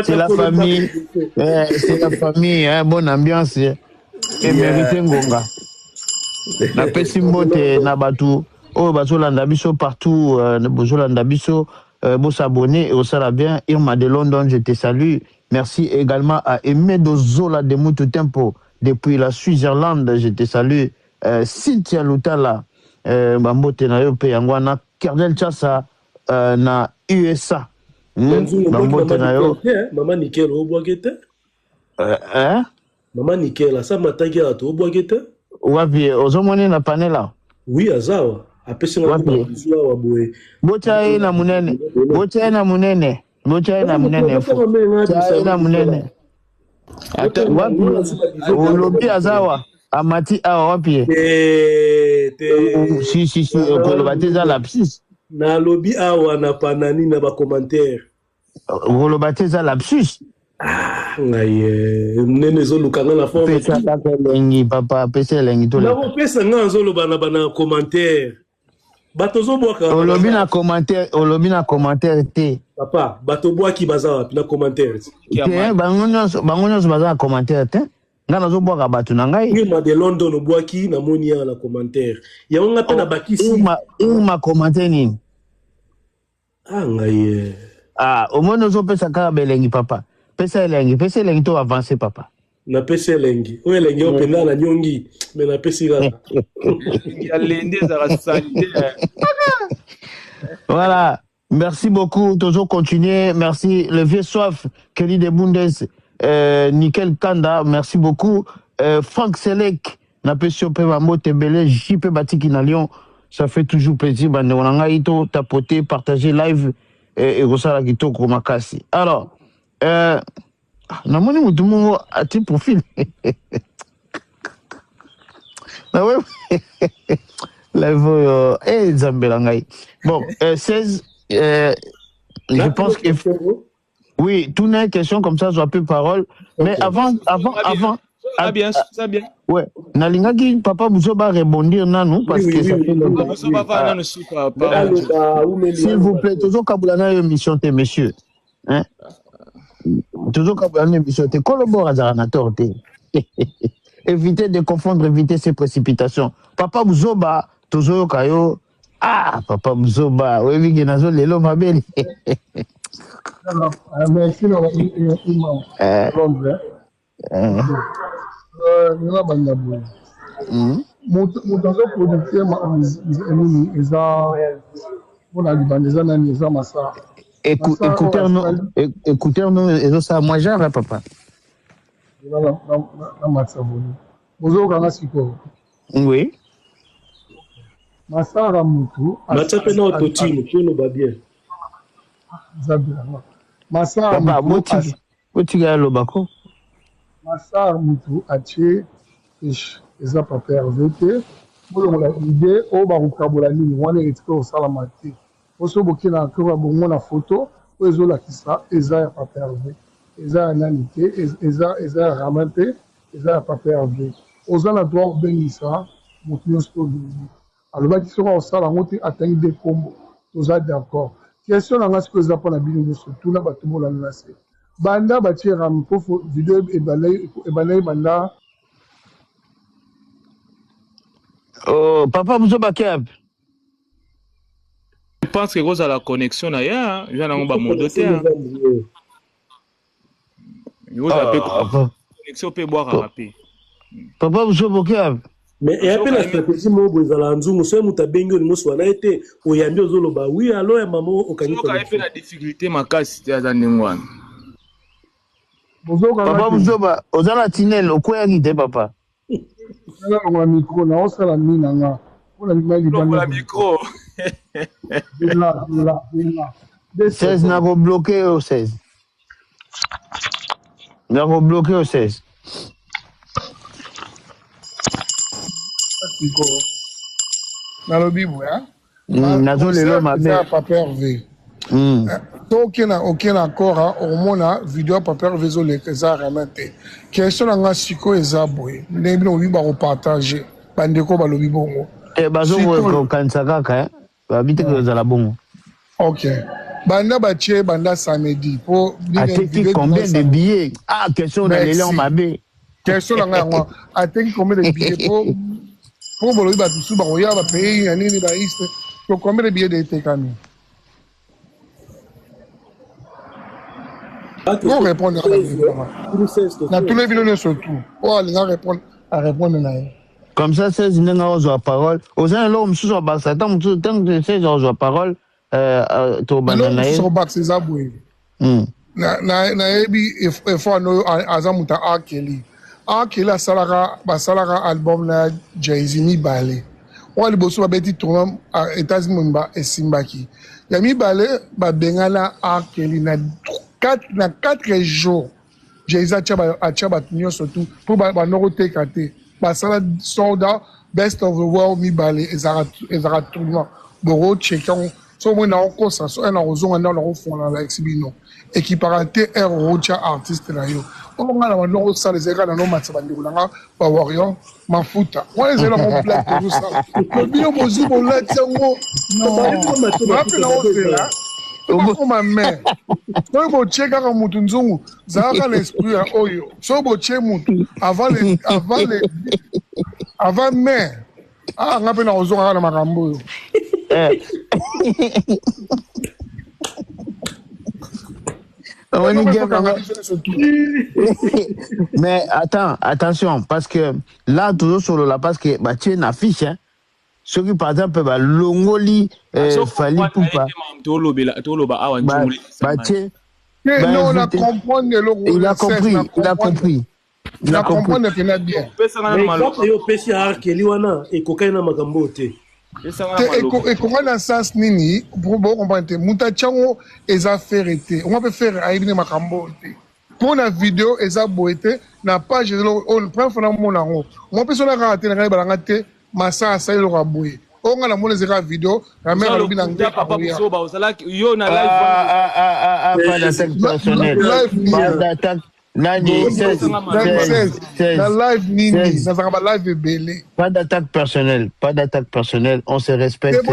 C'est la famille. C'est la famille, hein, bonne ambiance. Et mérité Ngonga. Na Pessimbote, na Batu. Oh, Bazolanda Biso partout. Bazolanda Biso. Beau s'abonner et au sera bien. Irma de London, je te salue. Merci également à Aimé Dozola de Moutou Tempo. Depuis la Suisse-Irlande, je te salue. Cynthia Lutala. Bambote na yo pe yangwana. Kernel Chassa na USA. Bambote na yo. Maman Nickel au Boaguete. Maman Nickel, ça m'a tagué à toi au Boaguete. Wapi, ozomone na panela. Oui, azawa. Apesi na bizwa wa boye. Bocha na munene. Bocha na munene. Bocha na munene. Bocha na munene. Ata wapi? Olobi azawa. Amati awa wapi? Si kolobateza lapsus. Na lobi awa na panani na ba commentaire. Kolobateza lapsus. Ngaye nene zo lukanga na forme. Pesa lengi papa, pesa lengi to. Na ko pesa nga zo lo bana commentaire. Bato zo boaka. Olobi na commentaire te. Papa, bato boaki baza na commentaire. Te bangonyo baza commentaire te. Ngana zo boaka bato na ngai. Irma de London boaki na monia na commentaire. Ya nga pe na bakisi. Irma commentaire nini? Ngaye. Omono zo pesa ka belengi papa. Pesa elengi to avancer papa. Na pesa elengi. O elengi o penda na nyongi, mais na pesa ira. Ya lende za rasalite. Voilà, merci beaucoup, toujours continuer. Merci le vieux soif Kelly de Bundes, Nickel Kanda, merci beaucoup. Franck Selek, na pesio pe mambo tebele JP Batiki na Lyon. Ça fait toujours plaisir bande onanga ito tapoter, partager live et rosala kitoko makasi. Alors namoni mutu mongo ati profil na ouais live zambela ngai bon 16 je pense que oui tout n'est question comme ça soit peu parole mais avant ça bien ouais nalingaki papa Buzoba rebondir nanu parce que ça fait s'il vous plaît toujours kabulana émission te messieurs hein. Toujours quand vous avez une émission, tu collabores à Zaranator. Évitez de confondre, évitez ces précipitations. Papa Buzoba, toujours Kayo. Papa Buzoba, oui, oui, il y a lelo ma belle. Merci, Écoutez-nous, et ça, moi, j'ai un papa. Oui. Masara Mutu. Masara Mutu a tué eza papa RVT. Pour l'idée, au Barukabolani, on est au Salamati. Oso bokina kwa bongo na photo ozo la kisa eza ya papa Hervé eza nanité eza ramante eza papa Hervé ozo na droit bengisa mutio sto aloba ki soko osala ngoti atangi de kombo toza d'accord question na ngasi ko eza pa na bino surtout na bato bola na se banda ba tira mpofu video ebalai banda papa Buzoba Keb. Je pense que cause à la connexion là, il y a un modoté. Connexion peut boire à rapper. Papa Buzoba Keb. Mais et après la stratégie mo bozala nzungu so muta bengo ni moso na été oyambi ozoloba oui alors maman okanyika. Quand il fait la difficulté makasi ya za ndingwana. Papa Buzoba ozala tinel okoya ngite papa. On a micro na osala minanga. On a micro. 16 n'a pas bloqué au 16. N'a pas bloqué au 16. Dans le Bible, hein? Nazo lelo mabe. Papa Hervé. Aucun accord au mona vidéo papa Hervé zo le keza ramate. Question nga siko ezabwe. Ndebino biba ko partager. Bandeko balobi bongo. Bazo ko kanisa kaka babite ko za la bongo. Ok. Banda batie banda samedi pour Ateki combien de billets? Ah, question de l'élan mabé. Question là nga ateki combien de billets pour bolobi batu su ba oya ba payer ya nini ba iste pour combien de billets de tekami. Pour répondre à tous les vidéos surtout. Pour aller répondre à répondre na. Comme ça 16 n'enga ozo parole. Oza lo msusu ba sa tant que 16 ozo parole to banana. Sur bac c'est zaboué. Na ebi efo no azamuta akeli. Akeli asalara album na Jay-Z mi balé. On liboso ba beti tourner à États-Unis ba esimbaki. Ya mi balé ba bengala akeli na 4 jours. Jay-Z a chaba tunyo surtout pour ba noro tekate. Ba sala soldat best of the world mi balé ezara tourner. Boro checkon so mo na ko sa so na ozonga na ko fona la exhibino equiparate er rocha artiste na yo o nga na no sa les ega na no matsa bandiko na ba warrior mafuta moi ezela mon black tout ça ko bino mozu mo la tsango no ma o zela o ma me so bo cheka ka mutu nzungu za ka l'esprit ya oyo so bo che mutu avant mais nga pe na ozonga na makambo yo. Mais attention, parce que là, toujours sur la parce que bah, tu as une affiche, hein. Ceux qui, par exemple, bah, Longoli, Fali Poupa. Il a compris. Il a compris bien. Et comment dans sens nini pour comprendre muta chango eza ferete on peut faire aibine makambo pour la vidéo eza boete na page on prend fona mona ngo on peut sona rater na balanga te masa sa lo raboye on a mona zera vidéo la mère lobi na ngé papa busoba osala yo na live pas d'attaque personnelle pas d'attaque Nani, 16, la live Nini, ça sera pas live belé. Pas d'attaque personnelle, on se respecte.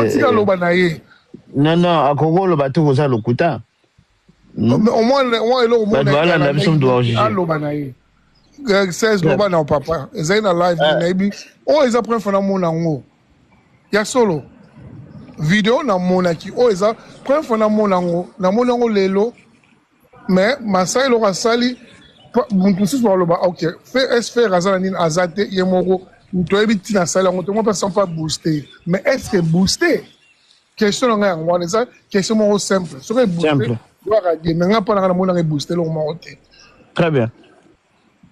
Non, à Congo, le bateau, vous avez le couteau. Au moins, voilà, la mission doit juger. 16, non, papa. C'est une live Nini. Oh, ils apprennent à mon ango. Il y a solo. Vidéo, na monaki. Oh, ils apprennent à mon ango. Na mon ango, lelo. Mais, Massa, il aura sali. Ok, est-ce que Razanine Azate Yemoro, nous devons être dans salle, on ne peut pas booster. Mais est-ce que booster? Question question simple. Simple. Très bien.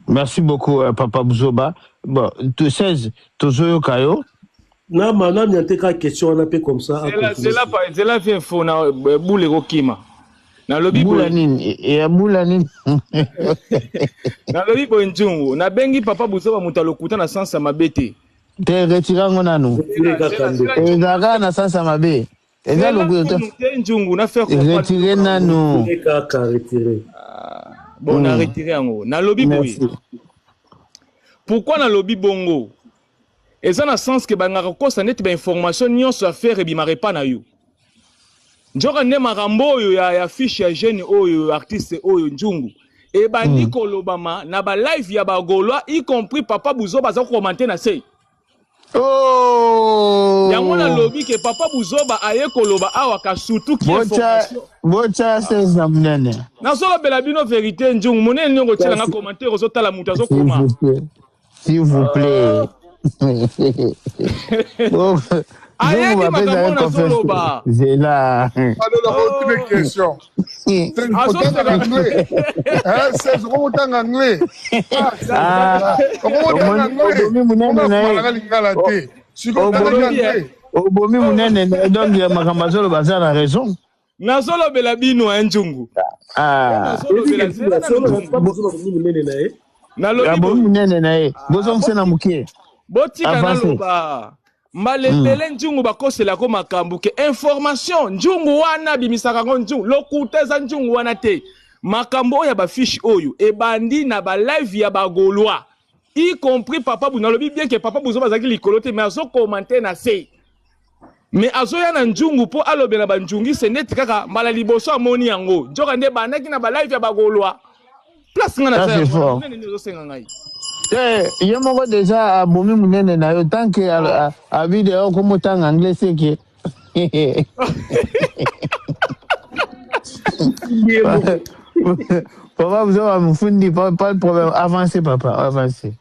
Merci beaucoup, Papa Buzoba. Bon, tu sais, tu joues au Kayo. Non, madame, il y a une question, on a fait comme ça. C'est là fait faux, na boule Rokima. Na lobi Boulanine et Boulanine. Na lobi Bonjungu, na bengi Papa Buzoba mutalokuta na sansa mabete. Te retira ngona nou. Et gaga na sansa mabe. Et là le Njungu na faire comprendre. Retirer nanu. Bon, na retirer ngo. Na lobi boy. Pourquoi na lobi bongo? Et ça na sens que bangaka kosa net ba information nyonso affaire e bimare pa na yo. Njoka ne makambo oyo ya fiche ya jeune oyo artiste oyo Njungu e bandi kolobama na ba live ya ba Gaulois y compris Papa Buzoba za commenter na sei. Oh! Yango na lobby ke Papa Buzoba aye koloba awa ka surtout ki information. Bocha c'est zamnene. Na solo bela bino vérité Njungu monene nyongo tela na commenter ozo tala muta zo koma. S'il vous plaît. Aïe, qui m'a donné un solo bas. C'est là. Autre question. C'est une photo en anglais. C'est ce qu'on en anglais. Obomi munene donc ya makamazolo baza na raison. Na solo bela bino Njungu. Ah. Na lobi munene na e. Bozo msena mukie. Botika na loba. Malebele Njungu bakosela ko makambu ke information Njungu wana bimisaka ngo Njungu lokuteza Njungu wana te makambo ya ba fiche oyo e bandi na ba live ya ba Gaulois y compris Papa Buzoba lobi bien que Papa Buzoba zaki likolo te mais azo commenter na sei mais azoya na njungu po alobela ba njungi se net kaka mala liboso amoni yango njoka nde banaki na ba live ya bagolwa place ngana c'est fort ye moko déjà abomi munene na yo tant que a vidéo comme tant anglais c'est que papa vous avez mufundi pas de problème avancez papa avancez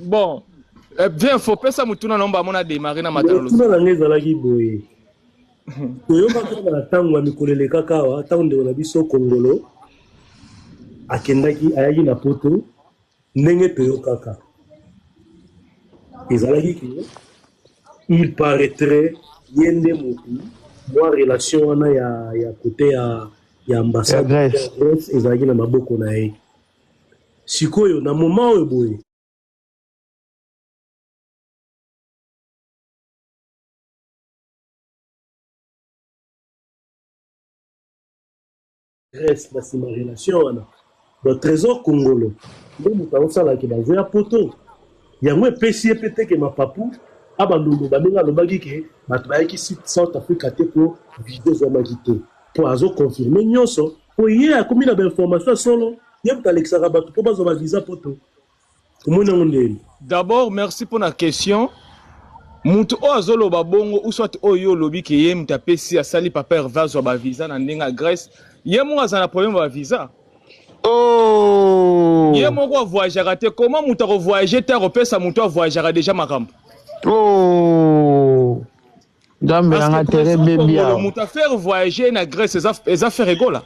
bon bien faut pesa mutuna nomba mona démarrer na matalo tuna na ngeza ki boye yo ba na tango ya mikolele kaka wa tango na biso kongolo akendaki ayaki na poto ndenge toyo kaka ezalaki ki il paraîtrait yende mutu moi relation wana ya côté ya ambassade Grèce ezalaki na maboko na ye sikoyo na moment oyo boye Grèce na sima relation wana le trésor congolo nde moto aosalaki bazoya poto yango epesi ye pe te ke mapapu abandundu baninga alobaki ke bato bayaki South Africa te po video ezwamaki te po azoconfirme nyonso po ye akomi na bainformation solo ye moto alekisaka bato mpo bazwa bavisa poto omoni yango ndeni. D'abord merci pour la question. Mutu o azoloba bongo ou soit oyo lobi ke ye mutu apesi asali papa vazwa ba visa na ndenga Grèce ye mo azana problème ba visa. Oh ye mo ko voyager te comment mutu ko voyager te repesa mutu voyager déjà makambo. Oh Gambe nga tere bebia mutu faire voyager na Grèce les affaires égola.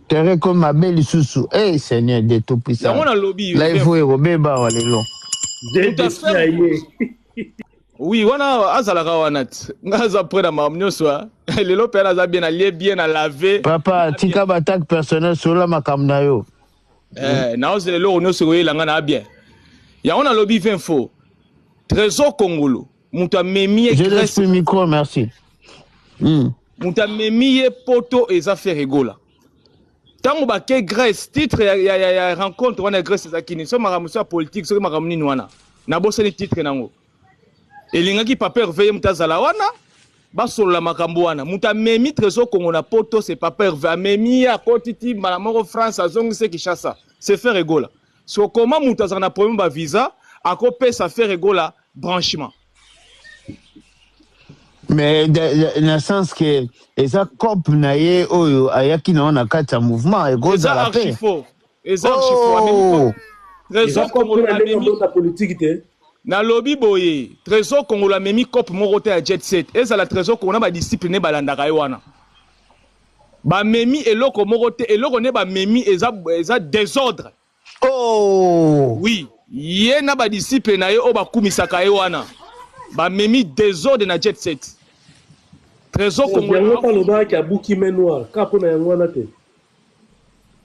Tere comme ma belle susu eh Seigneur de tout puissant. Là il faut robeba walelo. Oui, wana azalaka wanat. Ngaza près ma mnyoswa. Lelo pela za bien allié bien à laver. Papa, tika batak personnel sur la makamna yo. Na ose lelo onyoso la ngana bien. Ya on a lobby info. Trésor Congolo. Muta memi je laisse le micro, merci. Muta memi poto et affaires égola. Tango ba ke Grèce titre ya rencontre wana Grèce zakini so maramusa politique so maramuni wana. Na bosse ni titre nango. Elingaki paper veye mutazala wana basolola makambo wana muta memi trésor Congo na poto c'est paper ve memi ya kotiti malamoko France azongise Kinshasa c'est faire égola so comment mutazana na problème ba visa akope ça faire égola branchement mais dans le sens que eza cop na ye oyo ayaki na ona kata mouvement egoza la paix eza archifaux trésor Congo na memi politique te na lobby boye trésor Congo la memi cop moko te ya jet set eza la trésor Congo na ba discipline balandaka ye wana ba memi eloko moko te eloko ne ba memi eza désordre oui ye na ba discipline na ye o ba kumisaka ye wana ba memi désordre na jet set trésor Congo yango pa loba ki abuki main noire kapo na yango wana te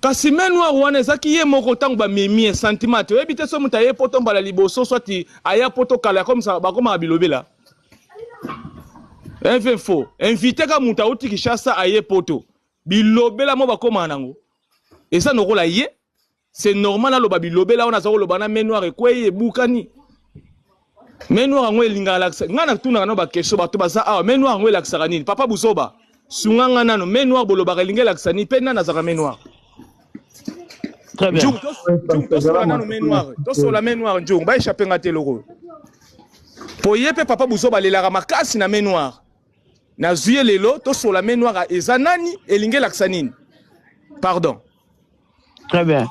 kasi main noire wana ezaki ye moko tango ba memi sentiment to ebite so muta ye poto mbala liboso soit aya poto kala comme ça ba koma bilobela info invité ka muta uti Kinshasa aye poto bilobela mo ba koma nango et ça nokola ye c'est normal na loba bilobela wana zako loba na main noire kweye bukani main noire ngo elinga laksa ngana tuna na ba question ba to ba za main noire ngo laksa nini papa busoba sunganga nano main noire boloba elinga laksa ni pe na zaka main noire. Très bien. Tous la main noire, Djung, ba échapper ngate loko. Po yepe papa busoba lelaka makasi na main noire. Na zuye lelo, tous la main noire ezanani elinge laksanine. Pardon. Très bien.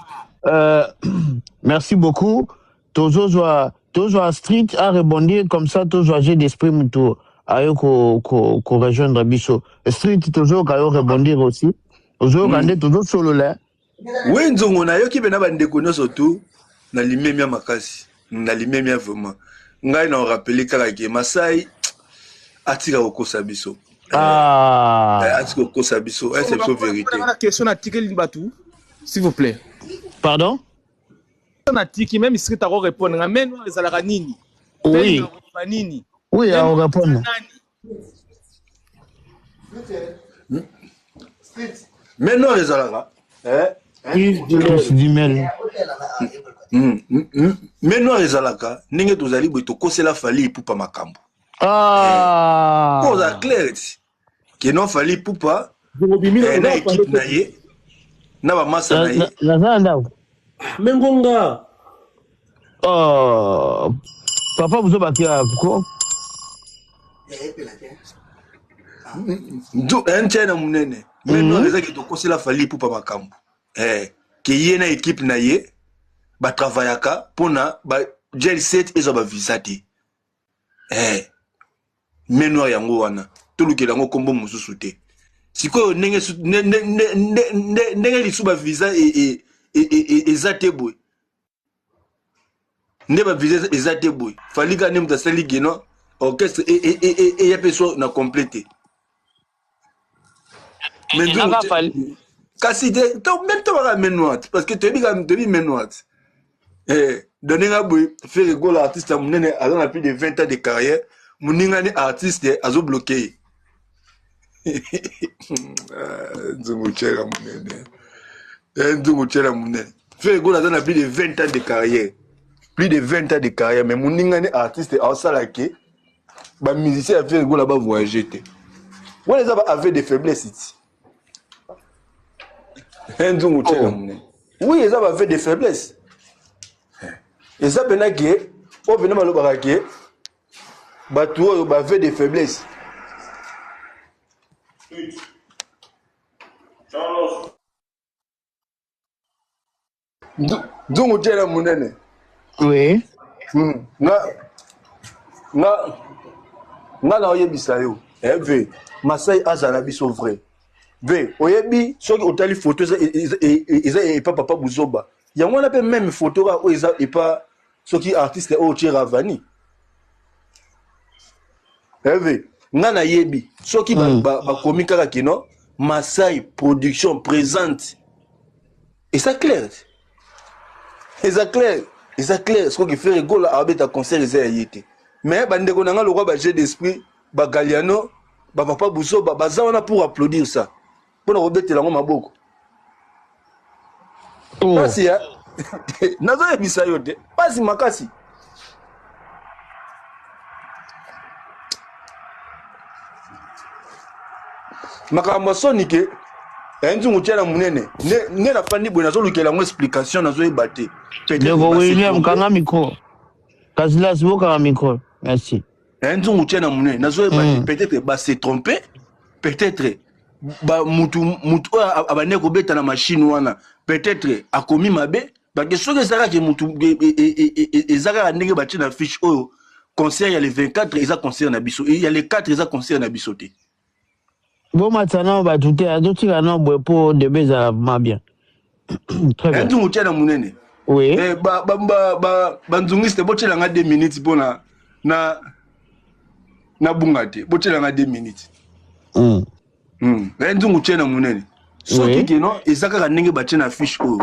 Merci beaucoup. Toujours Street a rebondi comme ça, toujours j'ai d'esprit muto ayo ko rejoindre biso. Street toujours kayo rebondir aussi. Toujours gande toujours solo là. Oui, nzongo na yoki bena bandeko nyonso tu na limemia makasi na limemia vraiment ngai na rappeler kaka ke Masai atika kokosa biso atika kokosa biso c'est une vérité. La question na tikeli batu s'il vous plaît. Pardon? Na tiki même si tu as répondre na meno ezalaka nini? Oui. Nini? Oui, on va répondre. Meno ezalaka Meno ezalaka ndenge tozali boye tokosela fali epupa makambo. Ah. Cause clair. Qui non fallait poupa. Na équipe na ye. Na ba massa na ye. La zanda. Mengonga. Oh. Papa vous avez quoi? Un tien munene. Mais non les qui to kosi la fallait poupa makambo. Qui y na équipe na ye. Ba travaillaka pona ba gel set ezo ba visati. Menwa yango wana. Toluki lango kombo mususu te. Siko nenge lisuba visa ezate boy. Neba visa ezate boy. Falika nem ta sali geno orchestre et ya peso na complété. Mais kasi de to même to ba menwa parce que te bi menwa. Donner boy faire rigolo artiste munene a plus de 20 ans de carrière. Muningani artiste azo bloqué. Nzunguchera munene. Fait go là plus de 20 ans de carrière. Plus de 20 ans de carrière mais muningani artiste a salake ba musicien a fait go là-bas voyager té. On les avait des faiblesses ici. Nzunguchera munene. Oui, ils avaient des faiblesses. Et ça benake au venir maloba ke bato ba avait des faiblesses. Dungu tena munene. Oui. Na oyebisa yo. Ve Masai azala biso vrai. Ve oyebi soki otali photo eza papa Buzoba. Yango na pe même photo o eza pas soki artiste o Ravani. Ve ngana yebi soki ba komi kaka kino Masai production présente. Et ça clair. Et ça clair. Ce qu'on fait rigolo avec ta concert été. Mais bandeko nanga le roi ba jeu d'esprit ba Galiano ba papa Bousso ba zawana pour applaudir ça. Pour rebetela ngo maboko. Pasi ya. Nazo ebisa yote. Pasi makasi. Makambo sonike Nzungu tshela munene ne la fandi bwe nazo lukela ngo explication nazo ebate. Ndeko William kanga micro. Kasilas boka micro. Merci. Nzungu tshela munene nazo ebate peut-être ba se tromper peut-être ba mutu abane ko beta na machine wana peut-être akomi mabe ba que soki ezaka ke mutu ezaka ndenge ba tshina fiche oyo concert ya le 24 eza concert na biso il y a le 4 eza concert na biso te. Bon matin, bah tout est à d'autres qui ont pour de beza bien. Très bien. Nzungu tshela munene. Oui. Nzungiste botshela nga 2 minutes pona na bungate botshela nga 2 minutes. Nzungu tshela munene. Soki kino ezaka ndenge ba tshina fiche oyo.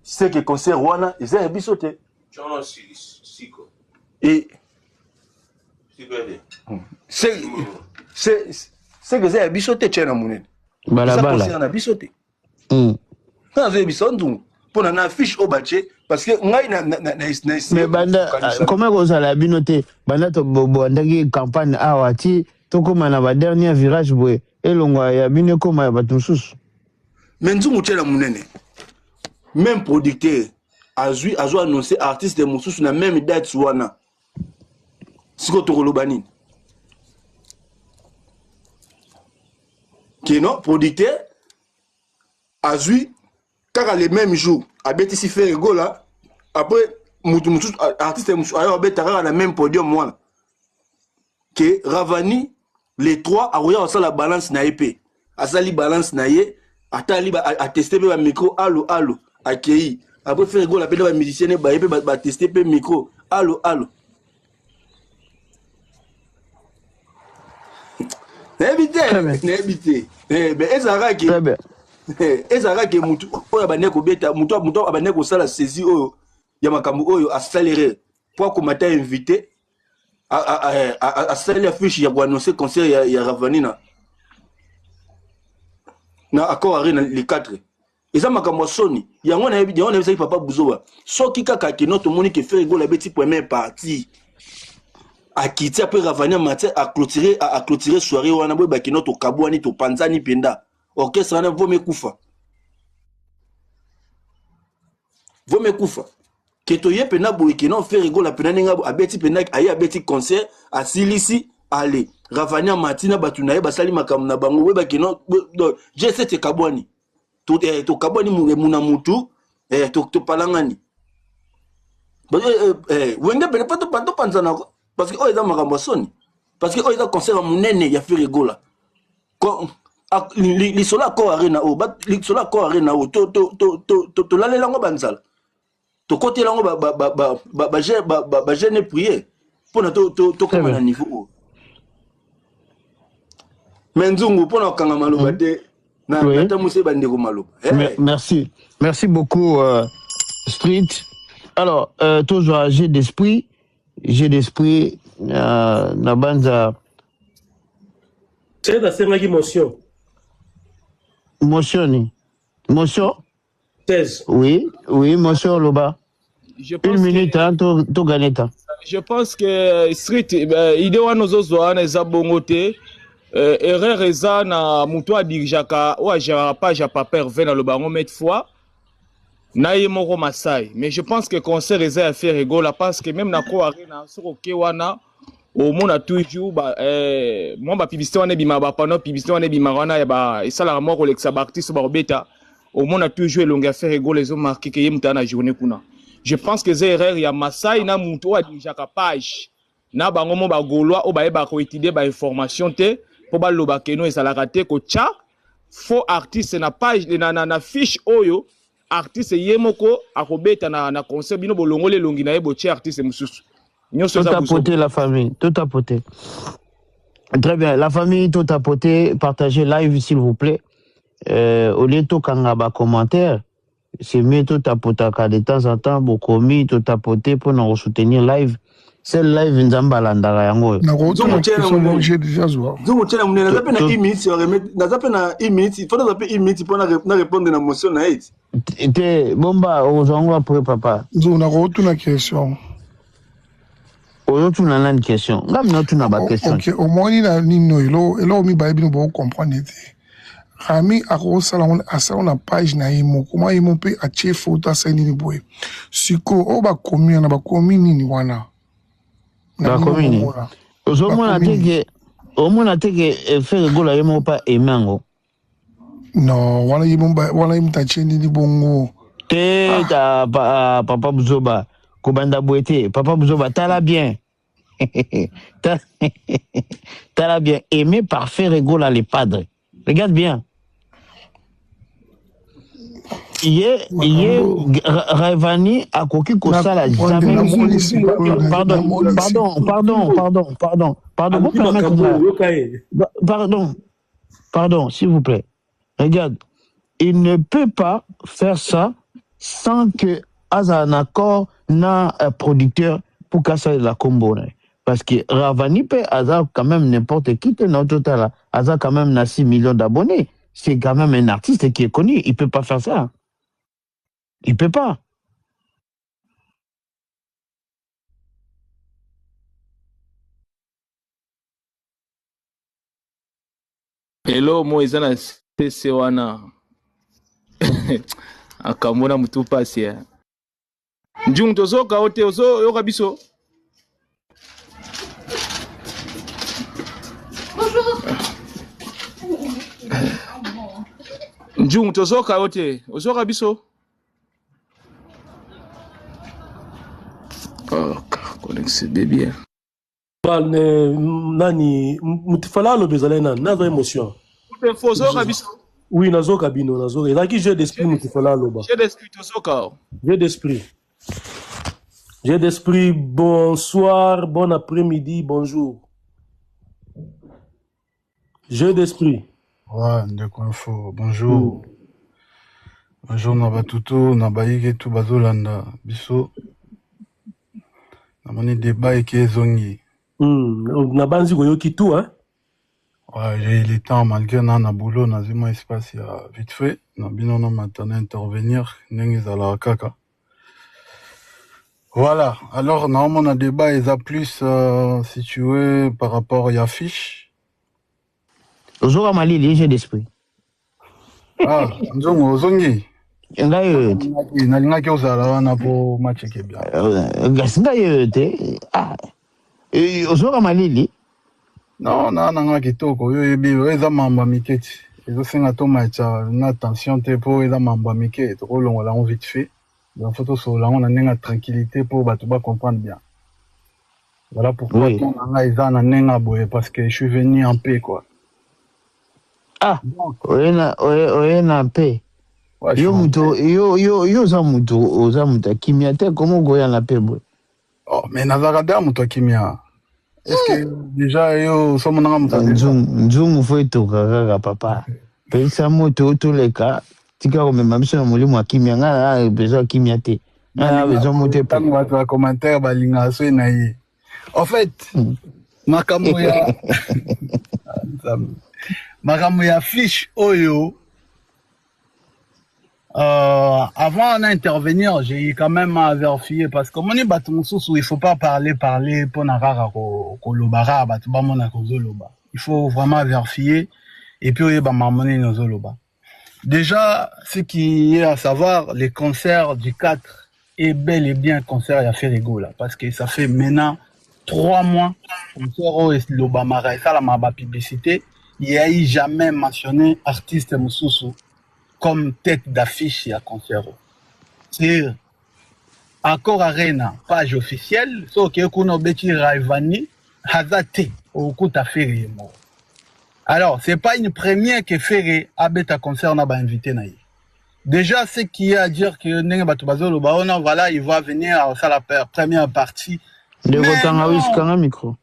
C'est que concert wana eza biso te. Chono siko. Et c'est que c'est bisoté tchena munene. Balabala. Ça na bisoté. Ça c'est bisondu. Pour na affiche au baché parce que ngai na mais banda comment vous allez binoté banda to bobo ndaki campagne awati to koma na ba dernier virage boy elongwa ya bino koma ya batususu. Mais nzungu tchela munene. Même producteur a annoncé artiste de mususu na même date wana. Siko to kolobani. Qui non producteur a vu car les mêmes jours a bêtisi fait rigolo là après mutu artiste mutu ayo betara na même podium moi que Ravani les trois a oya ça la balance na épée asali balance na ye atali a tester ba micro allo akei après faire rigolo la ba musicien ba épée ba tester pe micro allo N'habité. Mais ezara ki. Ezara ki mutu oyo baneko beta mutu abaneko sala saisi oyo ya makambo oyo accéléré pour komata invité a salir affiche ya annoncer concert ya Ravani na accord arena les 4. Eza makambo soni yango na yebi papa Buzoba soki kaka ki notre moni ke fait rigolo beti première partie a quitté après Ravania Matin a clôturé soirée wana boy bakino to kabwani to panzani penda orchestre na vome kufa que to ye pena boy kino fait rigola pena ninga abeti pena ayi abeti concert a silisi ale Ravania Matina batuna ye basali makamna bango boy bakino je sais kabwani to kabwani muna mutu to palangani wenge pena pato panzana parce que ils ont makambo soni parce que ils ont concert munene ya fait rigola li sola ko arena o bat li sola ko arena o to la lango banzala to côté lango ba jeune prier pour na to comme na niveau menzungu pour na kanga maloba te na ta musse bande ko maloba merci beaucoup Street. Alors toujours j'ai d'esprit na banza c'est la émotion 16 oui motion loba une minute hein to ganeta. Je pense que Street idée wana zozwana eza bongo te erreur eza na muto adirigaka ou agera page ya papa Hervé na lobango mettre fois na ye moko Masai, mais je pense que concert eza à faire rigola parce que même na ko arena soko ke wana au monde a toujours moi ba publicité wana bima ba pendant publicité wana bima wana ya ba esala moko lexa artiste ba beta au monde a toujours elonga faire rigola les ont marqué que yemta na journée kuna. Je pense que c'est erreur ya Masai na muto a déjà page na bango mo ba goloa o ba ko étudier ba information te po ba loba keno esala raté ko cha faux artiste na page na fiche oyo artiste yemoko akobeta na concert bino bolongo le longi na ye boche artiste mususu tout a poté la famille tout a poté très bien la famille tout a poté partagez live s'il vous plaît au lieu to kanga ba commentaire c'est mieux tout a poté de temps en temps bokomi tout a poté pour nous soutenir live c'est live nzamba landara yango na ko j'ai déjà joué Zomo tena munena zape na imiti na zape na imiti faut zape imiti pour na répondre na motion na it te bomba ozongo après papa zo na ko tuna question tuna na question ngam na tuna ba question OK au moins na nino elo mi ba bino bo comprendre te Rami a salon a salon na page na imo comment imo pe a che photo sa nini boy siko o ba komi na ba komi nini wana ba komini omona teke faire gola yemo pa emango no wana yimo ta cheni ni bongo te ta papa Buzoba kobanda boete papa Buzoba tala bien tala bien aimé par faire gola les padres regarde bien Ravani a koki kosala jamais pardon s'il vous plaît regarde il ne peut pas faire ça sans que asa un accord na producteur pour casser la combo parce que Ravani peut asa quand même n'importe qui que notre total asa quand même na 6 millions d'abonnés c'est quand même un artiste qui est connu il peut pas faire ça. Il peut pas. Hello mo ezana pese wana akamona mutu pasi ya njung tozoka ote ozo yoka biso njung tozoka ote ozoka biso c'est bien. Nani mutifala lo bezale na nazo émotion. Oui nazo kabino nazo. Il a qui jeu d'esprit mutifala lo ba. Jeu d'esprit tozoka. Jeu d'esprit. Jeu d'esprit bonsoir, bon après-midi, bonjour. Jeu d'esprit. Ouais, ndeko info. Bonjour. Bonjour Nabatuto, Nabaïge tout bazolanda biso. On est débat et qui est zongi. Na banzi goyoki tout hein. Ouais, j'ai eu le temps malgré na boulot na zima espace ya vite fait na bino na matana intervenir nengi za la kaka. Voilà. Alors, normalement, on a débat, ils a plus situé par rapport à l'affiche. Ozoka Malili, j'ai d'esprit. Ah, Nzongo, Ozongi. Ngai Nalingaki ozala wana po match ekebia. ngai te. Ozoka Malili. Non, nanga kitoko yo yebi eza mamba miketi. Ezosenga to match na attention te po eza mamba miketi. To longola on vite fait. Donc photo sur là on a nenga tranquillité pour bato ba comprendre bien. Voilà pourquoi Oui. nanga eza na nenga boye parce que je suis venu en paix quoi. Ah, oyena paix. Ouais, Yo za muto kimia te comment goya na paix boy. Oh, mais nazaka da muto kimia. Est-ce que déjà yo somo nanga muto nzungu fo etoka kaka papa. Pesa moto tous les cas. Tika ko mema biso na molimo akimia nga besoin kimia te. Besoin moto pe. Tango bato ba commentaire balinga so na ye. En fait, makambo ya makambo ya fiche oyo avant d'intervenir, j'ai quand même à vérifier parce que mon il faut pas parler pour narara ko lobara batu ba mona ko zoloba. Il faut vraiment vérifier et puis ba mamone no zoloba. Déjà, ce qui est à savoir, les concerts du 4 est bel et bien concert à faire là parce que ça fait maintenant 3 mois concert et l'Obama ça la ma publicité, il y a eu jamais mentionné artiste Moussoussou comme tête d'affiche à concert. C'est Accor Arena, page officielle, sauf que Kuno Beti Raivani Hazate au coup à faire. Alors, c'est pas une première que Ferré a bêta concert n'a pas invité naï. Déjà, ce qui est à dire que Nenga Batubazolo Baona, voilà, il va venir à la première partie. De Rotangawis micro.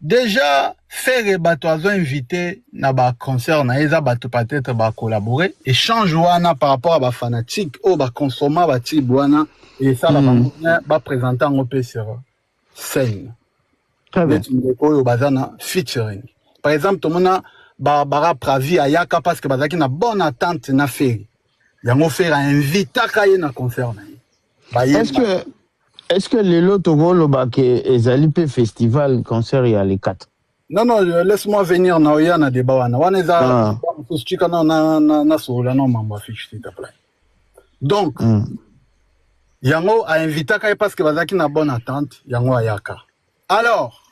Déjà, Ferré Batoazo invité na ba concert na eza bato peut-être ba collaborer échange wana par rapport à ba fanatique ou ba consommer ba tibwana et ça la ba présenter en OP sur scène. Très bien. Oyo bazana featuring. Par exemple, tout le monde Barbara Pravi ayaka parce que bazaki na bonne attente na Ferré. Yango Ferré invita kaye na concert na. Est-ce que les lots Goloba que ezali pe festival concert il y a les 4? Non, laisse-moi venir na oya na débat wana. Wana eza chika na sola na mamba fiche s'il te plaît. Donc yango a invité kaye parce que bazaki na bonne attente, yango ayaka. Alors,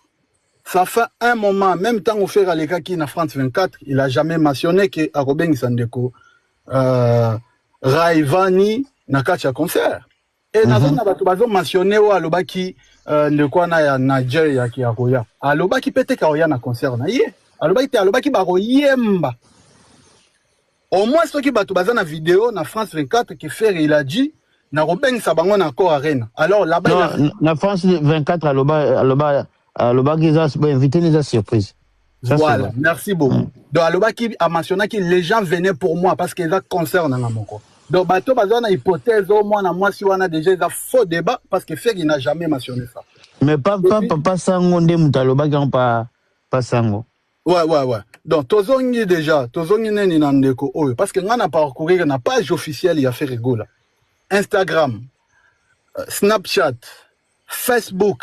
ça fait un moment, même temps on fait les cas qui na France 24, il a jamais mentionné que Arobeng Sandeko Raivani na kacha concert. Et nous avons mentionné au Alobaki le quoi na Nigeria qui a roya. Alobaki pete kaoya na concert na ye. Alobaki baro yemba. Au moins ce qui batu bazana vidéo na France 24 qui fait il a dit na Robeng Sabango na Accor Arena. Alors là-bas na France 24 Aloba qui a invité les surprises. Voilà, merci beaucoup. Donc Alobaki a mentionné que les gens venaient pour moi parce qu'ils ont concert na moko. Donc, bateau, bazana hypothèse, au moins, moi, si on a déjà un faux débat, parce que Ferry n'a jamais mentionné ça. Mais pas sango, mutaloba, pas sango. Ouais. Donc, tozongi déjà, tozongi neni nandeko, parce que on a parcouru une page officielle, il y a fait rigola. Instagram, Snapchat, Facebook,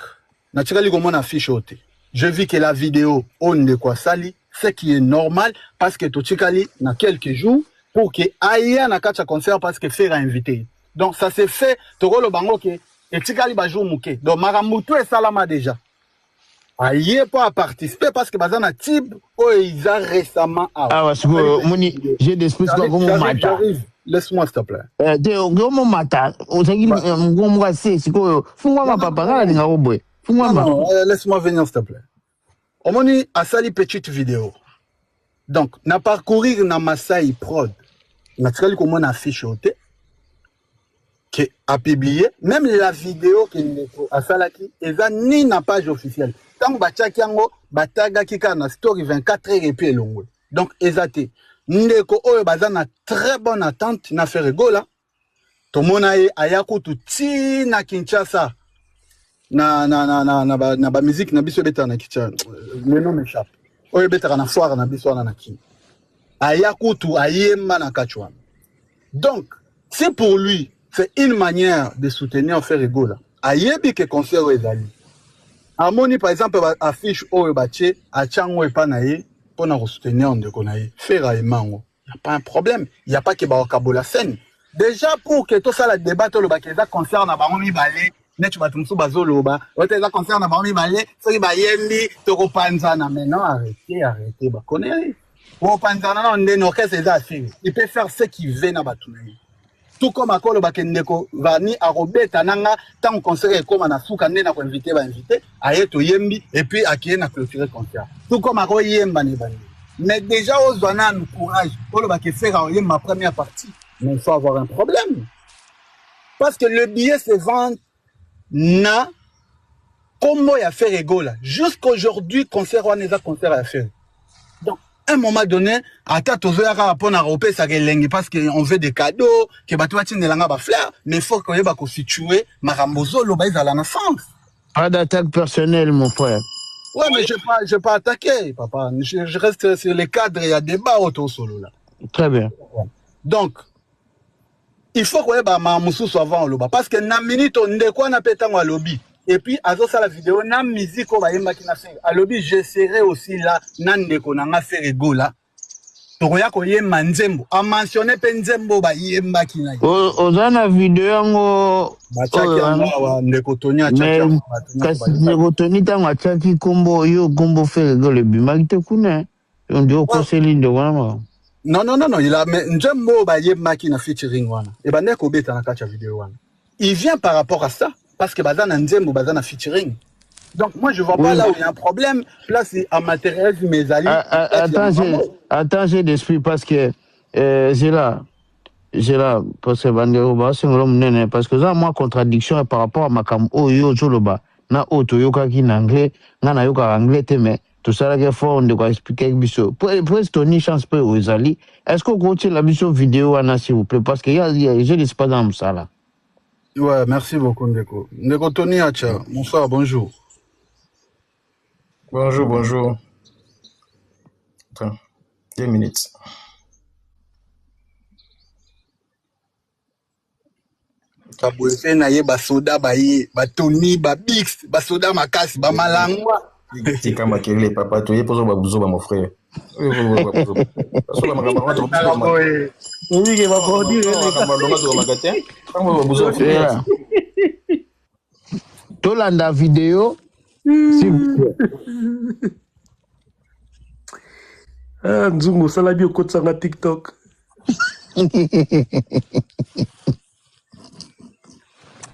naturellement, comme on affiche au thé. Je vis que la vidéo, on de quoi sali, ce qui est normal, parce que Tochikali, dans quelques jours, pour que Aya na kacha concert parce que Ferré a invité. Donc ça s'est fait toro le bango que et tikali ba jou muke. Donc maramutu et salama déjà. Aya pas participer parce que bazana tib o ils a récemment moni j'ai des espèces comme mata. Laisse-moi s'il te plaît. Gomo mata, o saki ngomo ga c'est quoi fungwa ma papa nga linga obwe. Fungwa ma. Laisse-moi venir s'il te plaît. Omoni a sali petite vidéo. Donc na parcourir na Masai Prod. Naturellement, comme on a affiché qui a publié, même la vidéo qui a salaki, elle a ni na page officielle. Tant que bachaki yango, bataga kika na story 24 heures et puis longue. Donc, ezate. Ndeko oyo bazana très bonne attente na faire rigola. To mona ye ayaku tu ti na Kinshasa. Na ba musique na biso beta na Kinshasa. Le nom m'échappe. Oyo beta na foire na biso na Kinshasa. Ayakutu ayema na kachwan. Donc, c'est pour lui, c'est une manière de soutenir Ferrigola. ayebi ke concert oyo ezali amoni par exemple affiche oyo batie atiango epa na ye mpona kosoutenir ndeko na ye fera emango y a pas un problème y a pas ke baokabola scène déjà pour que tosala débat tolobaka eza concert na bango mibale neti bato mosusu bazoloba oyo eza concert na bango mibale soki bayembi tokopanzana maintenant arrêtez bakoneri kopanzana na ndeni orchestre eza afiri il peut faire ce qu'il veut na bato na ye tout comme akolo bakendeko vani arobeta nanga tant concert ekoma na suka nde na koinvite bainvite aye toyembi et puis akie na clôturer concert tout comme akoyemba ne bani mais déjà ozwa nanu courage olobaka efera oyemba ma première partie mais il faut avoir un problème parce que le billet se vend na kombo ya faire egola jusqu'aujourd'hui concert wana eza concert ya faire donc à un moment donné ata tozoyaka rapona kopesa kelengi parce que on veut des cadeaux que bato batindelanga ba fleurs mais faut que yeba ko situer makambo zoloba ezala na sens pas d'attaque personnelle mon frère. Ouais mais je vais pas attaquer papa je reste sur les cadres il y a débat autour solo là. Très bien. Donc il faut que yeba ma mususu avant loba parce que na minute ndeko na petango lobby et puis azo sala vidéo na musique o bayemba ki na faire à lobby je serai aussi là nandeko na nga faire egola tokoya koyemba nzembo a mentionner pe nzembo bayemba ki na ozana vidéo yango bachaki yango ndeko Tonya chaki kasi ndeko Tony tango achaki kombo yo kombo faire egola bimaki te kuna on dit okoseli ndo wana non il a nzembo bayemba ki na featuring wana et ba ndeko beta na kacha vidéo wana il vient par rapport à ça parce que bazana nzembo bazana featuring. Donc moi je vois pas là où il y a un problème. Là c'est à matériel mes alliés. Attends, j'ai d'esprit parce que j'ai là parce que Banderoba c'est un homme nene parce que ça moi contradiction par rapport à makam oyo joloba na oto yoka ki na anglais na yoka anglais te mais tout ça là qu'il faut on doit expliquer biso pour Tony chance peu aux alliés. Est-ce qu'on continue la mission vidéo ana s'il vous plaît parce que j'ai l'espace dans ça là. Ouais, merci beaucoup, Ndeko. Ndeko Tony Acha, bonsoir, bonjour. Bonjour. Attends, 2 minutes. Kabouefe na ye basoda baye, batoni, babix, basoda makasi, bamalangwa. Tika makelele papa, tu ye poso babuzo ba mon frère. Oui, que va pas dire. Tolanda vidéo. Ah, Nzungu, ça l'a bien côté sur TikTok.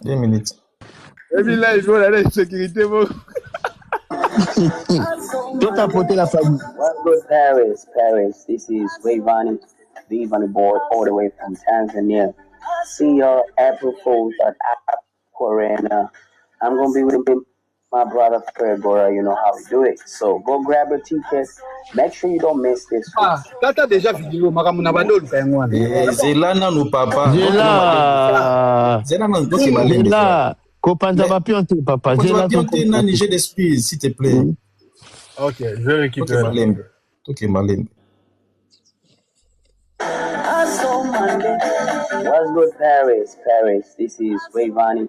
Deux minutes. Et puis là, il faut la sécurité. Tout a porté la famille. What's good, Paris? This is Rayvani, Vive on the board, all the way from Tanzania. See y'all April Fools at Aquarena. I'm gonna be with my brother Fergora. You know how we do it. So go grab a ticket. Make sure you don't miss this. Ah, t'as déjà vidéo, makamuna bandol pengwan. Zelana no papa. Zelana. Kopanza va pionter, papa. J'ai la pionter na Niger d'esprit, s'il te plaît. Ok, je vais récupérer. Ok, Malembe. What's good, Paris? This is Rayvani,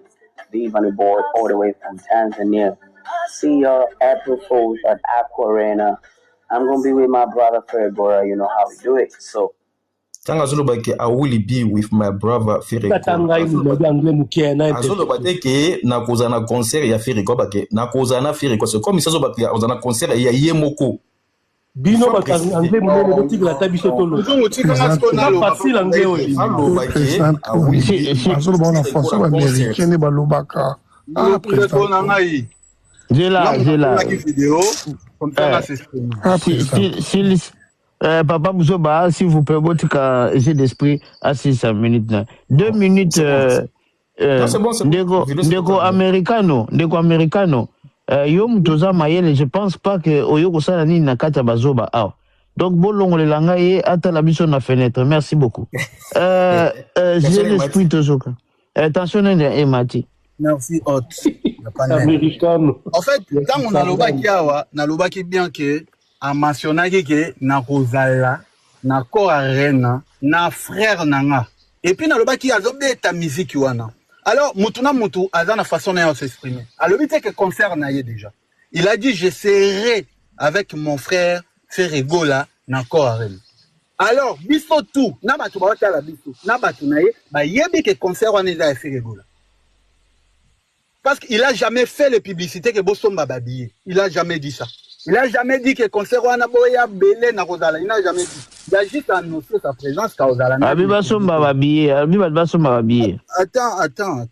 Vive on the board, all the way from Tanzania. See y'all April Fools at Aquarena. I'm gonna be with my brother Fergora. You know how we do it. So. Tanga zolo bake I will be with my brother Fergora. Katanga imu anglais mukia na. Azolo bateke na kozana concert ya Fergora bake na kozana Fergora c'est comme ça zo bake ozana concert ya Yemoko. Bino bakanga anglais mu boti la tabiso tolo. Zongo tika masko na lo facile anglais oyo. Allo bake azolo ba na français ba américain ne ba lobaka. Ah président na ngai. J'ai là. Vidéo comme ça là c'est Papa Bouzoba, s'il vous plaît, votre j'ai d'esprit à 6 minutes. 2 minutes. Ndeko americano. Yo mtoza mayele, je pense pas que oyoko sala ni nakata bazoba. Donc bolongo le langa ye ata la biso na fenêtre. Merci beaucoup. J'ai l'esprit tozoka. Attention Emati. Merci hot. Americano. En fait, quand on a lobaki awa, na lobaki bien que a mentionné que na kozala na ko arena na frère nanga et puis na lobaki azobeta musique wana Alors, Mutuna Mutu a une façon de s'exprimer. Alors, il que concert naïe déjà. Il a dit, j'essaierai avec mon frère faire rigola n'encore à Rennes. Alors, biso tout, n'a pas tout la biso, n'a pas tout naïe, bah yebi que concert on est à faire rigola. Parce qu'il a jamais fait les publicités que Bossomba babillé. Il a jamais dit ça. Il a jamais dit que concert on a boya belé na Rosala. Il n'a jamais dit. Il a juste annoncé sa présence à Rosala. Abiba Somba babillé, Abiba Somba babillé. Attends.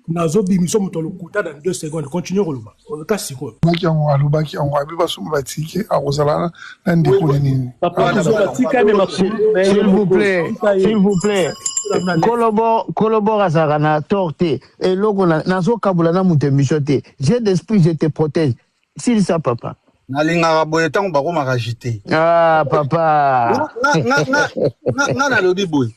Nazobi miso dans le kuta dans 2 secondes. Continue Roluba. On est cassé quoi. Baki en alubaki en Abiba Somba tiki à Rosala nan de koleni. S'il vous plaît. Collabore à Sarana, torte, et logo nazo kabula na mutemishote. J'ai d'esprit, je te protège. S'il ça, papa. Nalinga boyetan bako maragité. Ah, papa. Na lobby boy.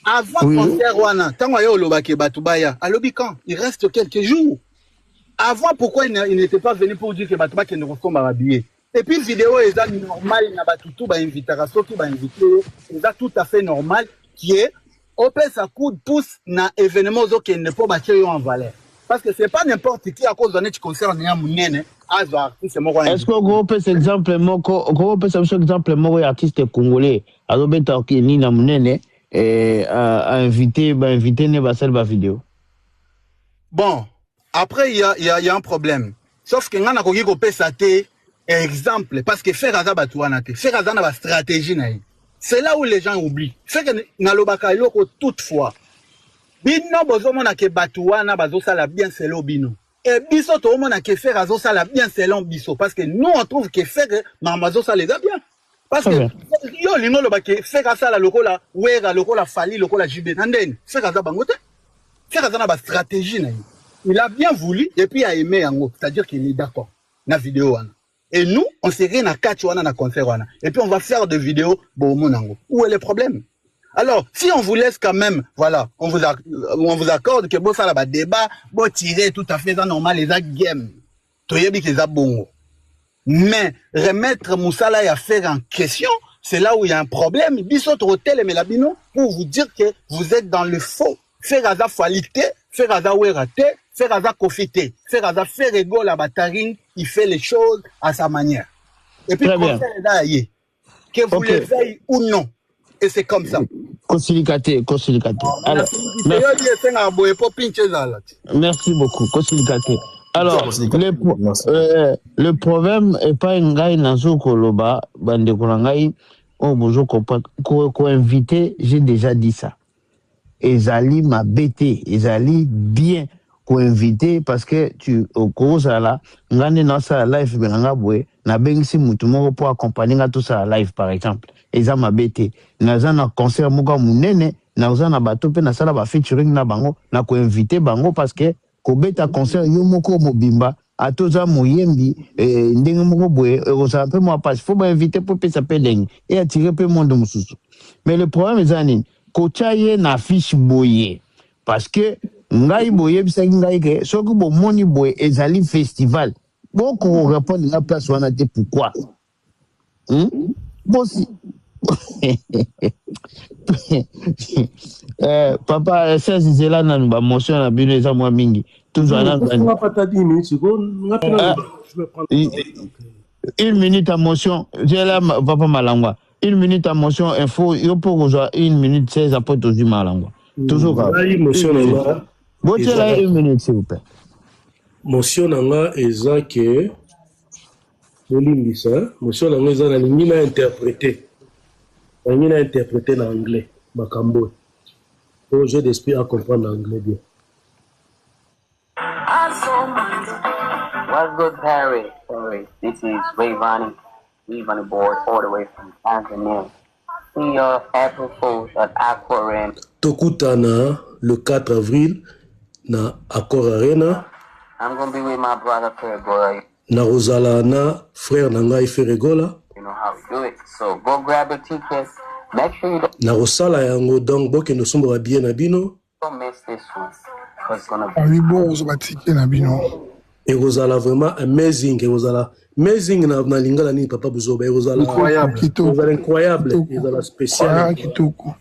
Avant concert wana, tango yo lobake batubaya, à lobby quand il reste quelques jours. Avant, pourquoi il n'était pas venu pour dire que Batouba qui ne ressemble à habiller. Et puis vidéo est normal, il n'a pas tout ba invitation qui va inviter, c'est tout à fait normal qui est on peut ça coup de pouce na événement qui ne peut pas en valeur. Parce que c'est pas n'importe qui à cause d'un autre concert n'a munene est-ce que vous peut exemple moi exemple moi artiste congolais alors beta qui ni na munene à inviter ne va faire la vidéo. Bon, après il y a un problème. Sauf que ngana ko ko pesa te exemple parce que faire ça batouana te faire ça na ba stratégie na. C'est là où les gens oublient. Fait que nalobaka yoko toutefois. Bino bozomona ke batouana bazosala bien selon bino. Et biso to mona ke faire azosala bien selon biso parce que nous on trouve que faire mamazo ça les a bien. Parce que yo lingo lobake faire ça la lokola wera lokola fali lokola jibe nandeni. Faire ça bangote. Faire ça na ba stratégie na. Il a bien voulu et puis il a aimé yango, c'est-à-dire qu'il est d'accord na vidéo wana. Et nous, on s'est rien à catch wana na concert wana. Et puis on va faire des vidéos bon monango. Où est le problème? Alors, si on vous laisse quand même, voilà, on vous accorde que bon ça là bas débat, bon tirer tout à fait ça normal les game. Toyebi que ça bongo. Mais remettre Moussala et à faire en question, c'est là où il y a un problème. Bissot hôtel et melabino pour vous dire que vous êtes dans le faux. Faire à qualité, faire à ouerate, faire à profiter, faire à faire rigolo la batarine, il fait les choses à sa manière. Et puis, que vous le veuillez ou non. Et c'est comme ça. Kosilikate. Alors, merci beaucoup. Kosilikate. Alors, le problème est pas un gars nazo koloba, bande kolangai, oh bozo ko invité, j'ai déjà dit ça. Ezali m'a bêté, Ezali bien ko invité parce que tu au cause là, ngane na sa live benanga boy, na bengisi mutu moko pour accompagner tout ça live par exemple. Eza m'a bêté. Na za na concert moko munene, na za na bato pe na sala ba featuring na bango, na ko invité bango parce que ko beta concert yo moko mobimba atoza moyembi ndenge moko boy, oza pe moi pas, faut ba inviter pour pe s'appeler ndenge et attirer pe monde mususu. Mais le problème est ani kochaye na fiche boye parce que ngai boye bisaki ngai ke soki bo moni boye ezali festival boko répondre la place wana te pourquoi bosi papa ça c'est là na ba motion na bino eza mwa mingi toujours là on va pas ta 10 minutes une minute à motion j'ai là papa malangwa. Une minute à motion info, il faut que 1 minute 16 après tout du malangwa. Toujours là. Motion là. Bon, tu as 1 minute s'il vous plaît. Motion là eza que Olimbisa, motion là eza na lingina interpréter. Lingina interpréter en anglais, makambo. Pour j'ai d'esprit à comprendre l'anglais bien. What's good, Perry? This is Rayvani. We've on the board all the way from Tanzania. See your April Fools at Aquarium. Tokutana le 4 avril na Accor Arena. I'm gonna be with my brother Ferregola. Na Rosala na frère Nangai Ferregola. You know how we do it. So go grab your tickets. Make sure you don't. Na Rosala yango donc boke no sombo bien na bino. Don't miss this one. Cause it's gonna be. Oui, bon, on va ticket na bino. Et Rosala vraiment amazing. Et Rosala amazing na lingala ni papa Buzoba. Et Rosala incroyable. Rosala incroyable. Et Rosala spécial. Kitoko.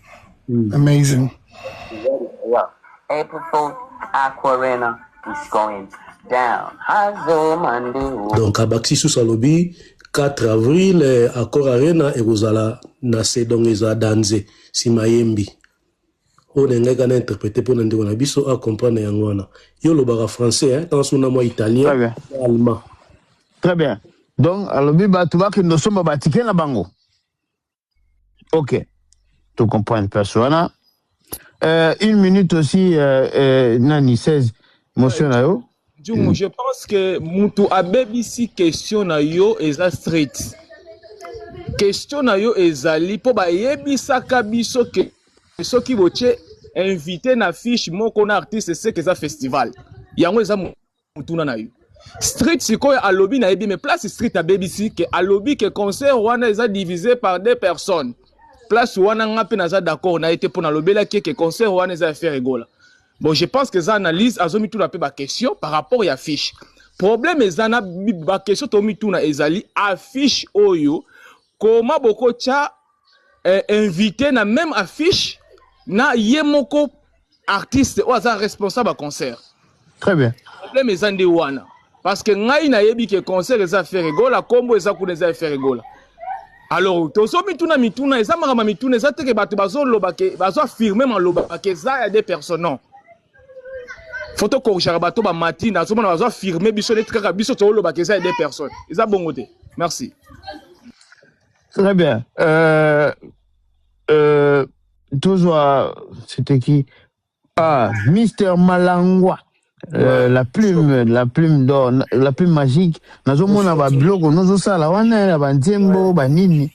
Amazing. Yeah. April Fool, Aquarena is going down. Hazo Mandi. Donc, à Baxi sous Salobi, 4 avril, Accor Arena, et vous allez nasser donc les danser, si Mayembi. On est interprété pour nous dire à comprendre Yangwana. Yo le bara français, hein, dans son nom italien, allemand. Très bien. Donc, alobi batuba que nous sommes batiqués na bango. Ok. Tu comprends personne. 1 minute aussi, Nani 16, monsieur Nayo. Je pense que Moutou Abebisi question na yo eza street. Question na yo ezali po ba yebisa kabiso ke soki boche invité na fiche moko na artiste c'est que ça festival. Yango eza Moutou na yo. Street sikoyo alobi na yebi mais place street abebisi que alobi que concert wana eza divisé par 2 personnes. Place wana ngapi naza d'accord na été pour na lobela que concert wana eza faire rigola. Bon, je pense que ça analyse a zomi tout la pa question par rapport à affiche. Problème ezana ba question to mi tout na ezali affiche oyo comment boko cha invité na même affiche na yemoko artiste ou aza responsable à concert. Très bien. Problème ezande wana parce que ngai na yebi que concert eza faire rigola combo eza ku eza faire rigola. Alors, tozo mituna mituna eza makama mituna eza teke bato bazo loba ke bazo affirmer man loba ke za ya des personnes non. Photo corriger bato ba matina zo mona bazo affirmer biso net kaka biso to loba ke za ya des personnes. Eza bongo te. Merci. Très bien. Toujours c'était qui? Ah, Mister Malangwa. La plume d'or, la plume magique. Nazo mona ba blog, nazo sala wana ba ntembo ba nini.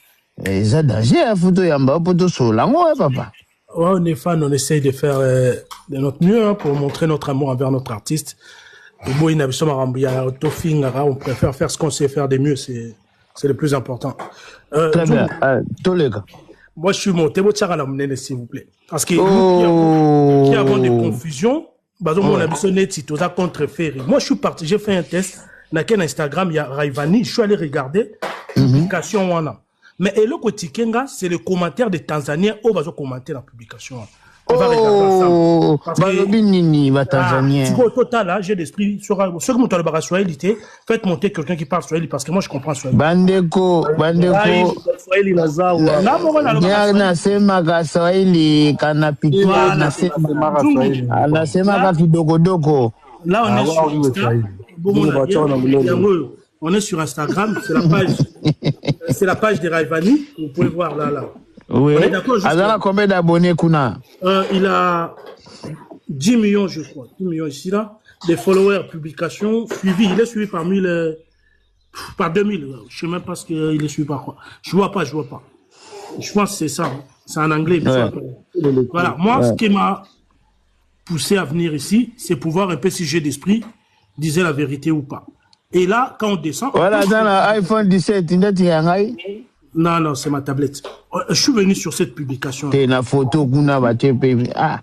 Ça danger photo yamba photo solango papa. Ouais, on est fan, on essaye de faire de notre mieux hein, pour montrer notre amour envers notre artiste. Et bon, on préfère faire ce qu'on sait faire de mieux, c'est le plus important. Très bien. Tous les gars. Moi, je suis monté, s'il vous plaît. Parce que nous qui avons des confusions, mon habitude net, c'est aux contre Ferry. Moi, je suis parti, j'ai fait un test. Dans Instagram, il y a Raivani, je suis allé regarder publication wana. Mais le côté Kenga, c'est le commentaire des Tanzaniens où va commenter la publication. On va regarder ça. Au total, j'ai d'esprit sur ce que mon talibara swahili, faites monter quelqu'un qui parle swahili parce que moi je comprends swahili. Bandeko. Swahili nazawa. Nasema swahili kanapiki nasema kidogodoko. Là on est sur Instagram, c'est la page de Raivani, vous pouvez voir là. Oui. Alors combien d'abonnés kuna? Il a 10 millions, je crois. 10 millions ici, là. Des followers, publications, suivis. Il est suivi parmi les... par 2000. Je sais même pas ce qu'il est suivi par quoi. Je vois pas. Je pense que c'est ça. Hein. C'est en anglais. Ouais. Voilà. Moi, ce qui m'a poussé à venir ici, c'est pouvoir un peu si j'ai d'esprit, disait la vérité ou pas. Et là, quand on descend... Voilà, dans l'iPhone 17, non, c'est ma tablette. Je suis venu sur cette publication. C'est la photo qu'on a battue. Ah.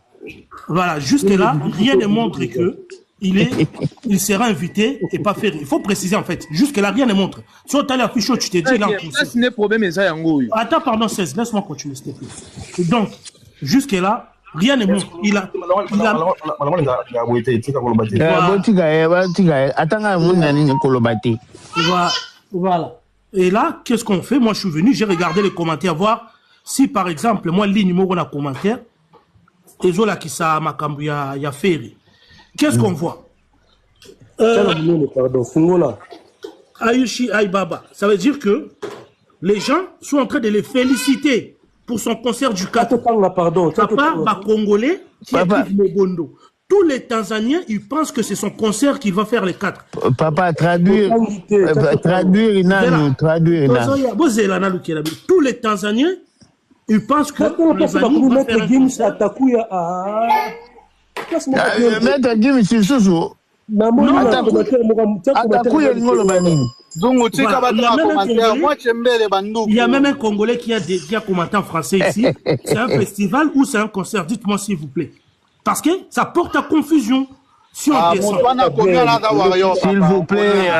Voilà, jusque-là, rien ne montre que il sera invité et pas fait. Il faut préciser en fait. Jusque-là, rien ne montre. Si on t'a l'affiche, tu t'es dit là. Ce n'est problème, attends, pardon, 16, laisse-moi continuer, s'il te plaît. Donc, jusque-là, rien ne montre. Voilà. Et là, qu'est-ce qu'on fait? Moi, je suis venu, j'ai regardé les commentaires, voir si, par exemple, moi, ligne numéro dans commentaire, et Zola qui ça makambu ya Ferry. Qu'est-ce qu'on voit? Ayushi Aibaba. Ça veut dire que les gens sont en train de les féliciter pour son concert du 4. Papa, Congolais, qui est Mobondo. Tous les Tanzaniens, ils pensent que c'est son concert qu'il va faire les 4. Papa, traduire. Tous les Tanzaniens, ils pensent que Maître Gims, c'est Soso. Il y a même un Congolais qui a commenté en français ici. C'est un festival ou c'est un concert? Dites-moi s'il vous plaît. Parce que ça porte à confusion. Si on descend. S'il vous plaît,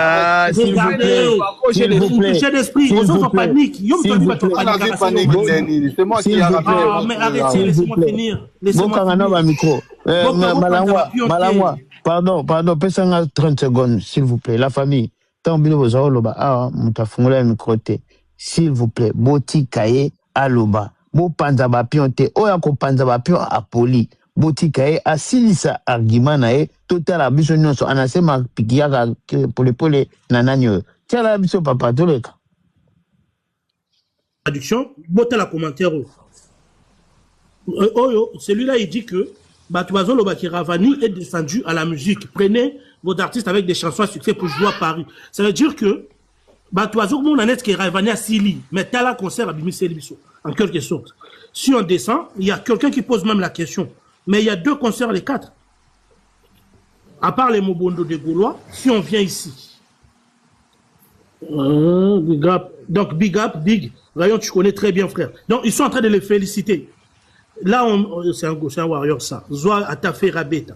j'ai d'esprit. Ils ont panique. C'est moi qui ai mais arrêtez, laissez-moi finir. Malangwa, pardon, pesanga 30 secondes, s'il vous plaît. La famille, tant bino bozo loba, mutafungula microté. S'il vous plaît, boti kaye aloba. Bo panza ba pionte, oya ko panza ba pion apoli. Boti kaye asilisa argument na e, total abiso nyonso anasema pikiaka pole nananyo. Tiens la biso papa toleka. Traduction, botte la commentaire. Celui-là il dit que Batuazo Lobakiravani est descendu à la musique. Prenez vos artistes avec des chansons à succès pour jouer à Paris. Ça veut dire que Batuazo Mounanet qui est Ravani à Sili, mais t'as la concert à Bimisé Libiso, en quelque sorte. Si on descend, il y a quelqu'un qui pose même la question. Mais il y a 2 concerts, les 4. À part les Mobondo de Gaulois, si on vient ici. Big up. Donc, big. Rayon, tu connais très bien, frère. Donc, ils sont en train de les féliciter. Là, c'est un warrior, ça. Zoa Atafé Rabeta.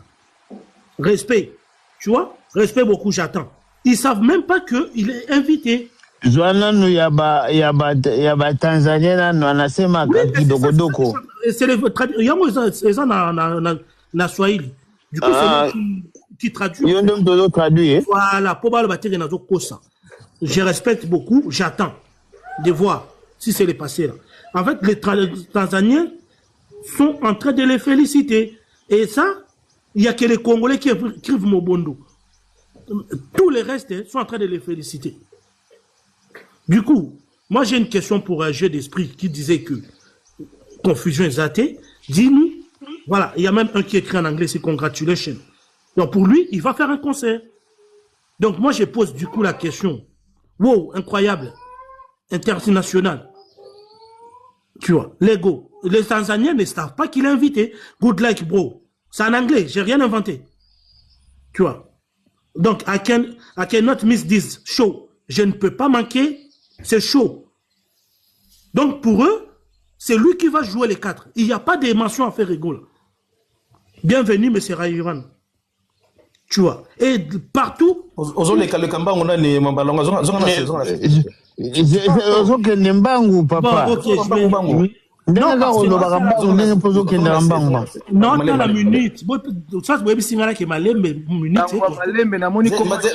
Respect. Tu vois? Respect beaucoup, j'attends. Ils savent même pas qu'il est invité. Zoanano yaba Tanzania anasema kidogodoko. C'est les yango eza na Swahili. Du coup c'est lui qui traduit. Yondom dodo traduit. Voilà, pour ba batire nazo kosa. Je respecte beaucoup, j'attends de voir si c'est le passé là. En fait, les Tanzaniens sont en train de les féliciter et ça, il y a que les Congolais qui écrivent Mobondo. Tous les restes sont en train de les féliciter. Du coup, moi j'ai une question pour un jeu d'esprit qui disait que confusion exatée. Dis-nous, voilà, il y a même un qui écrit en anglais, c'est congratulations. Donc pour lui, il va faire un concert. Donc moi je pose du coup la question. Wow, incroyable, international. Tu vois, l'ego. Les Tanzaniens ne savent pas qu'il est invité. Good luck, bro. C'est en anglais, j'ai rien inventé. Tu vois. Donc, I cannot miss this show. Je ne peux pas manquer ce show. Donc, pour eux, c'est lui qui va jouer les 4. Il n'y a pas de mention à faire rigoler. Bienvenue, M. Raïran. Tu vois. Et partout... papa. Non, dans la minute. Ça, c'est un signal qui est malembe.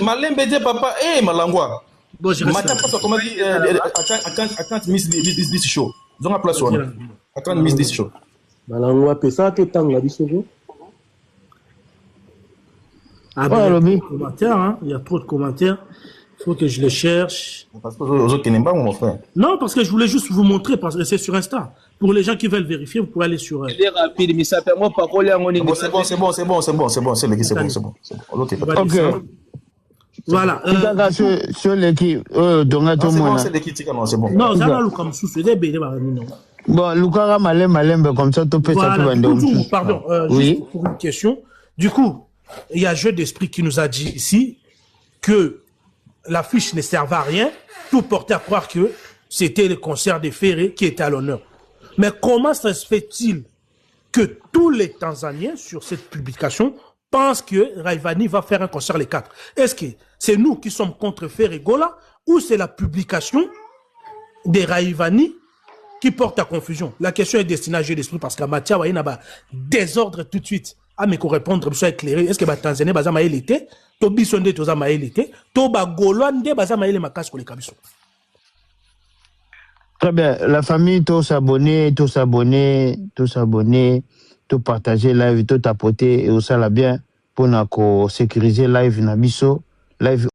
Malembe, papa. Eh, Malangwa. Bon, je reste là. Comment dit, I can't miss this show. Ils ont la place. I can't miss this show. Malangwa, pesa que tant la bisogo. Ah ben, il y a trop de commentaires, hein. Il y a trop de commentaires. Il faut que je les cherche. Parce que aux autres qui n'aiment pas, mon frère. Non, parce que je voulais juste vous montrer, parce que c'est sur Insta. Pour les gens qui veulent vérifier, vous pouvez aller sur... Il est rapide, mais ça permet pas qu'on c'est bon. C'est bon. Ok. Voilà. Sur l'équipe, c'est bon. Non, ça va le comme sous, c'est des bébés. Bon, Lukara Malembe, comme ça, tu peux ça tout pardon, oui. Juste pour une question. Du coup, il y a un jeu d'esprit qui nous a dit ici que l'affiche ne servait à rien. Tout portait à croire que c'était le concert de Ferré qui était à l'honneur. Mais comment ça se fait-il que tous les Tanzaniens sur cette publication pensent que Rayvanny va faire un concert les 4? Est-ce que c'est nous qui sommes contre Ferré Gola ou c'est la publication de Rayvanny qui porte à confusion? La question est destinée à jeu d'esprit parce qu'à Matia, il y a désordre tout de suite. Ah, mais qu'on répondre, soit éclairé. Est-ce que les Tanzaniens baza maël était? To bisonde toza maël était? To ba Golande baza maël makas pour les kabiso? Très bien. La famille, tous s'abonner, tout partager live, tout tapoter et aussi la bien pour sécuriser live nabiso live.